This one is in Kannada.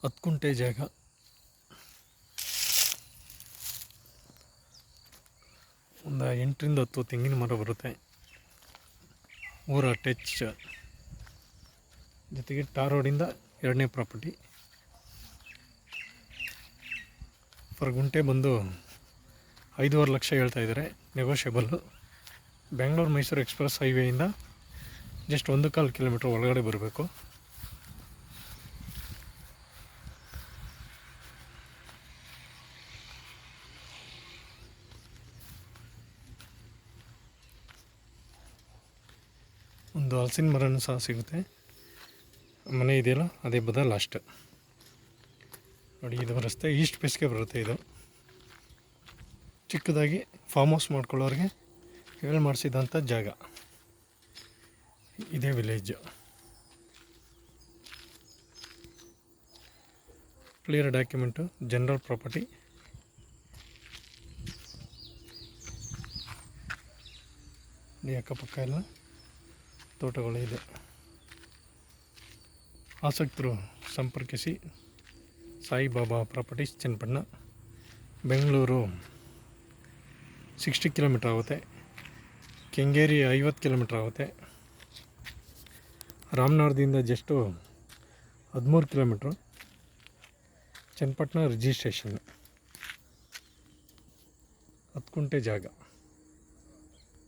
10 ಗುಂಟೆ ಜಾಗ. ಒಂದು 8ರಿಂದ 10 ತೆಂಗಿನ ಮರ ಬರುತ್ತೆ. ಊರ ಟಚ್ ಜೊತೆಗೆ ಟಾರ್ ರೋಡಿಂದ 2ನೇ ಪ್ರಾಪರ್ಟಿ. ಪರ್ ಗುಂಟೆ ಬಂದು 5.5 ಲಕ್ಷ ಹೇಳ್ತಾ ಇದ್ದಾರೆ, ನೆಗೋಷಿಯಬಲ್ಲು. ಬೆಂಗಳೂರು ಮೈಸೂರು ಎಕ್ಸ್ಪ್ರೆಸ್ ಹೈವೇಯಿಂದ ಜಸ್ಟ್ 1.25 ಕಿಲೋಮೀಟ್ರ್ ಒಳಗಡೆ ಬರಬೇಕು. ಒಂದು ಹಲಸಿನ ಮರನೂ ಸಹ ಸಿಗುತ್ತೆ. ಮನೆ ಇದೆಯಲ್ಲ ಅದೇ ಬದ ಲಾಸ್ಟ್ ನೋಡಿ. ಇದು ರಸ್ತೆ ಈಸ್ಟ್ ಫೇಸ್ಗೆ ಬರುತ್ತೆ. ಇದು ಚಿಕ್ಕದಾಗಿ ಫಾರ್ಮ್ ಹೌಸ್ ಮಾಡ್ಕೊಳ್ಳೋರಿಗೆ ಹೇಳಿ ಮಾಡಿಸಿದಂಥ ಜಾಗ. ಇದೇ village. Clear document, general property. ಈ ಅಕ್ಕಪಕ್ಕ ಎಲ್ಲ ತೋಟಗಳಿದೆ. ಆಸಕ್ತರು ಸಂಪರ್ಕಿಸಿ. ಸಾಯಿಬಾಬಾ ಪ್ರಾಪರ್ಟೀಸ್, ಚನ್ನಪಟ್ಟಣ, ಬೆಂಗಳೂರು 60 ಕಿಲೋಮೀಟ್ರ್ ಆಗುತ್ತೆ. ಕೆಂಗೇರಿ 50 ಕಿಲೋಮೀಟ್ರ್ ಆಗುತ್ತೆ. ರಾಮನಗರದಿಂದ ಜಸ್ಟು 13 ಕಿಲೋಮೀಟ್ರು. ಚನ್ನಪಟ್ಟಣ ರಿಜಿಸ್ಟ್ರೇಷನ್. 10 ಗುಂಟೆ ಜಾಗ.